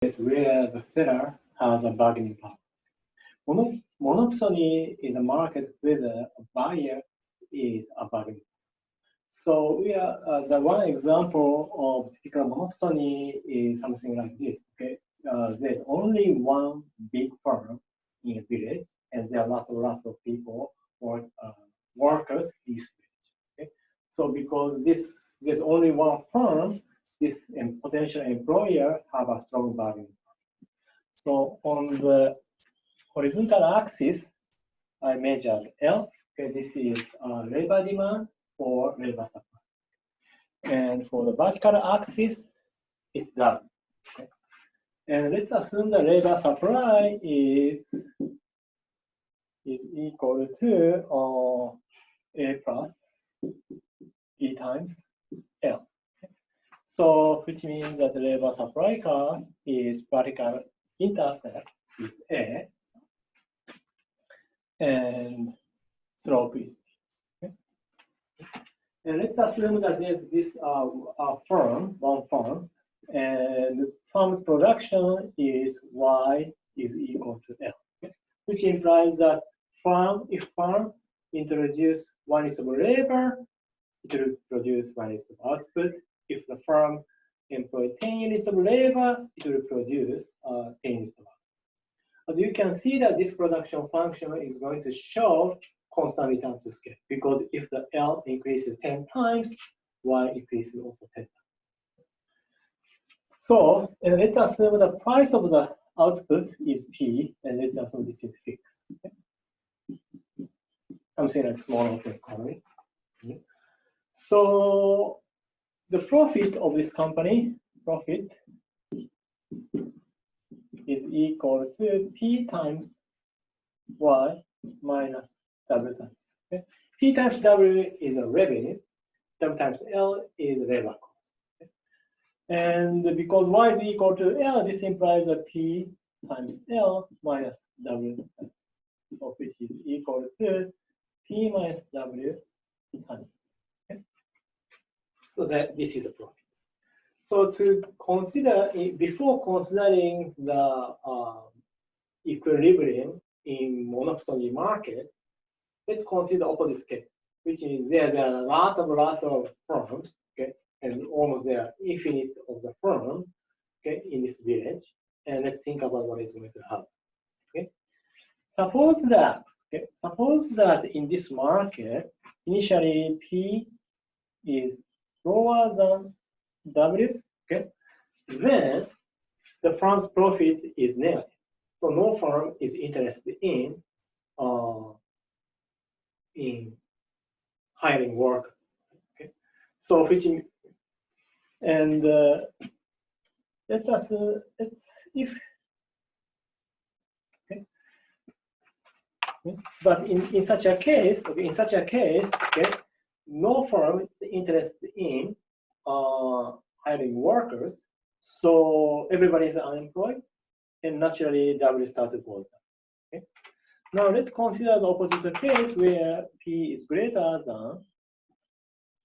where the seller has a bargaining power. Monopsony is a market where the buyer is a bargaining power. So we are the one example of typical monopsony is something like this. Okay, there's only one big firm in a village, and there are lots of people or workers in this village. Okay, so because there's only one firm, this potential employer have a strong bargaining power. So on the horizontal axis, I measure L. Okay, this is labor demand or labor supply. And for the vertical axis, it's W. Okay. And let's assume the labor supply is equal to A plus E times L. Okay. So which means that the labor supply curve is vertical intercept is A, and slope is B. Okay. And let's assume that there's this one firm, and firm's production is Y is equal to L, okay? Which implies that if firm introduce 1 unit of labor, it will produce 1 unit of output. If the firm employ 10 units of labor, it will produce 10 units of output. As you can see that this production function is going to show constant return to scale, because if the L increases 10 times, Y increases also 10 times. So let's assume the price of the output is P, and let's assume this is fixed. Okay? Something like small open economy. Okay. So the profit of this company, profit is equal to P times Y minus W times. Okay? P times W is a revenue, W times L is labor cost. Okay? And because Y is equal to L, this implies that P times L minus W times, which is equal to P minus W times. Okay? So that this is a profit. So to consider, before considering the equilibrium in monopsony market, let's consider opposite case, which is there are a lot of firms, okay, and almost there are infinite of the firm, okay, in this village, and let's think about what is going to happen. Okay, suppose that in this market, initially P is lower than W, okay, then the firm's profit is negative. So no firm is interested in hiring work. Okay, so let's if okay, but in such a case, okay, no firm is interested in hiring workers, so everybody is unemployed, and naturally W start to go down. Okay. Now let's consider the opposite case where P is greater than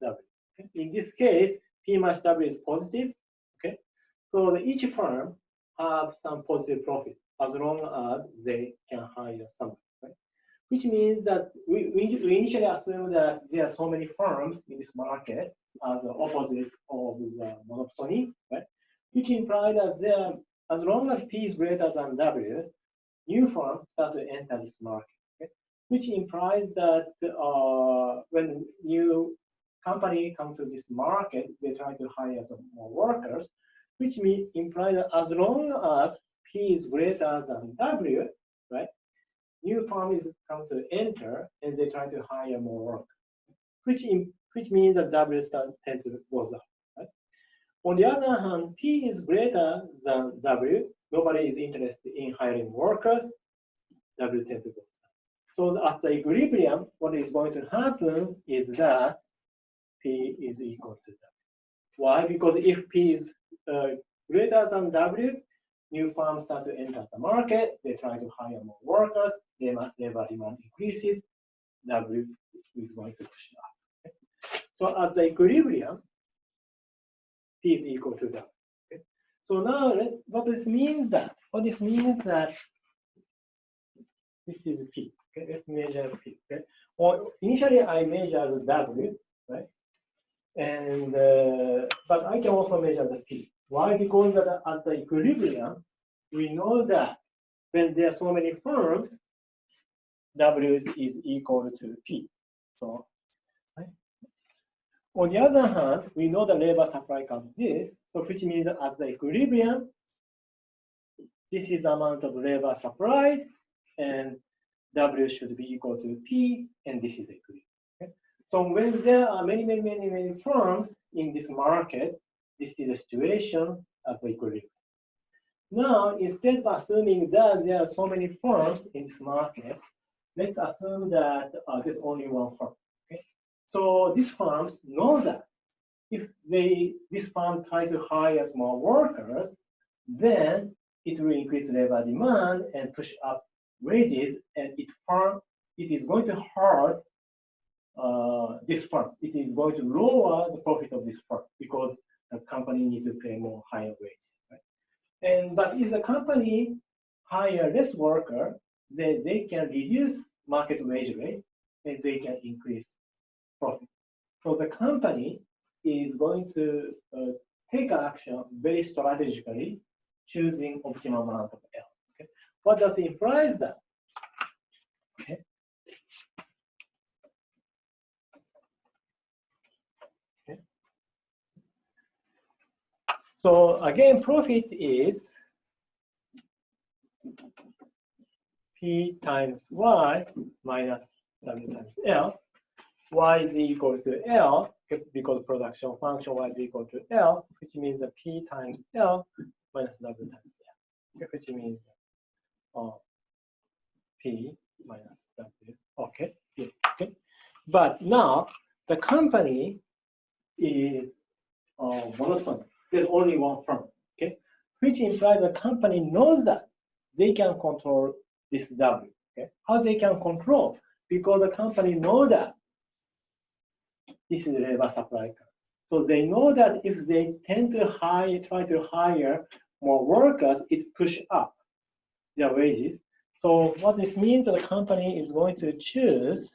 W. Okay. In this case, P minus W is positive. Okay, so each firm have some positive profit as long as they can hire someone. Right? Which means that we initially assume that there are so many firms in this market as the opposite of the monopsony, right? Which implies that there, as long as P is greater than W, new firms start to enter this market. Okay? Which implies that when new company come to this market, they try to hire some more workers, which implies that as long as P is greater than W, right? New firms come to enter and they try to hire more workers, which means that W tend to go up. Right? On the other hand, P is greater than W. Nobody is interested in hiring workers. W tend to go down. So at the equilibrium, what is going to happen is that P is equal to W. Why? Because if P is greater than W, new firms start to enter the market. They try to hire more workers. Labor demand increases. W is going to push up. Okay? So at the equilibrium, P is equal to W. Okay? So now, what this means that this is P. Okay, let's measure P. Okay, or initially I measure the W, right? And but I can also measure the P. Why? Because at the equilibrium, we know that when there are so many firms, W is equal to P. So, right? On the other hand, we know the labor supply comes this, so which means that at the equilibrium, this is the amount of labor supplied, and W should be equal to P, and this is the equilibrium. Okay? So when there are many firms in this market, this is the situation at the equilibrium. Now, instead of assuming that there are so many firms in this market, let's assume that there's only one firm. Okay? So these firms know that if this firm try to hire more workers, then it will increase labor demand and push up wages, and it is going to hurt this firm. It is going to lower the profit of this firm because the company needs to pay more higher wages. Right? But if the company hire less worker, then they can reduce market wage rate and they can increase profit. So the company is going to take action very strategically, choosing optimal amount of L. Okay? What does it imply that? Okay. Okay. So again, profit is P times Y minus W times L. Y is equal to L because production function Y is equal to L, which means that P times L minus W times L, which means P minus W. Okay. Okay. But now the company is monopsony. There's only one firm. Okay, which implies the company knows that they can control this W. Okay, how they can control? Because the company knows that this is labor supply curve. So they know that if they tend to try to hire more workers, it pushes up their wages. So what this means, the company is going to choose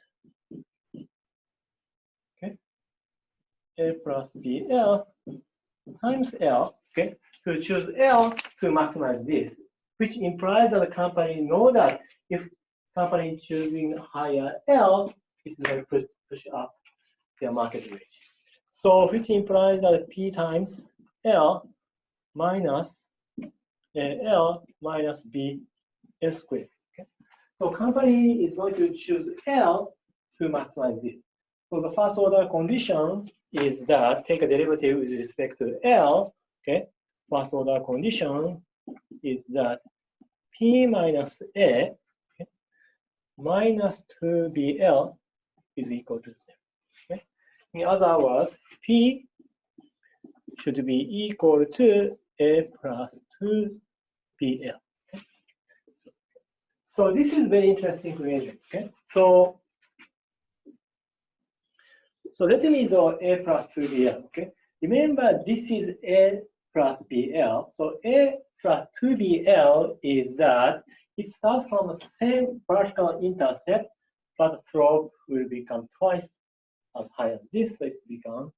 A plus BL times L, okay, to choose L to maximize this, which implies that the company know that if company choosing higher L, it's going to push up their market rate. So which implies that P times L minus L minus B L squared. Okay? So company is going to choose L to maximize this. So the first order condition is that take a derivative with respect to L. Okay, first order condition is that P minus A minus 2BL is equal to 0. Okay? In other words, P should be equal to A plus 2BL. Okay? So this is very interesting equation. Okay, so let me do A plus 2BL. Okay, remember this is A plus BL. So A plus 2BL is that it starts from the same vertical intercept, but the slope will become twice as high as this, so it's become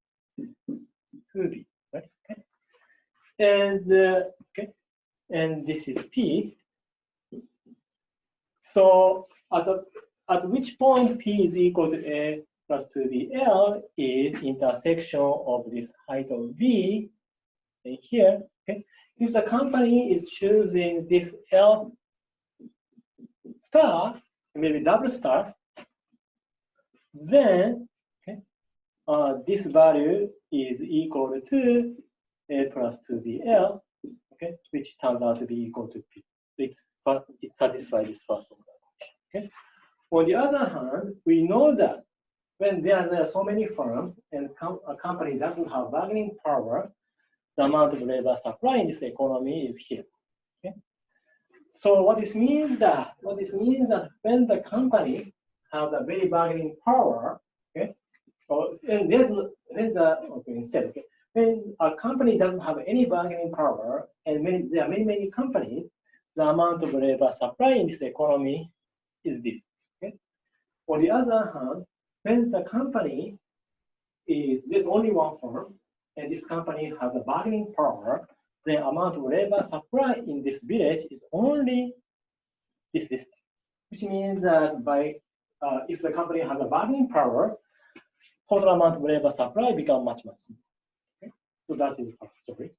2B, right? Okay. And okay, and this is P. So at which point P is equal to A plus 2BL is intersection of this height of V and here. Okay, if the company is choosing this L star, maybe double star, then okay, this value is equal to A plus 2BL, okay, which turns out to be equal to P. It satisfies this first order. Okay. On the other hand, we know that when there are so many firms and a company doesn't have bargaining power, the amount of labor supply in this economy is here. Okay. So what this means that when the company has a very bargaining power, okay, or and when when a company doesn't have any bargaining power, and there are many companies, the amount of labor supply in this economy is this. Okay? On the other hand, when the company there's only one firm, and this company has a bargaining power, the amount of labor supply in this village is only this distance, which means that if the company has a bargaining power, total amount of labor supply becomes much smaller. Okay? So that is the first story.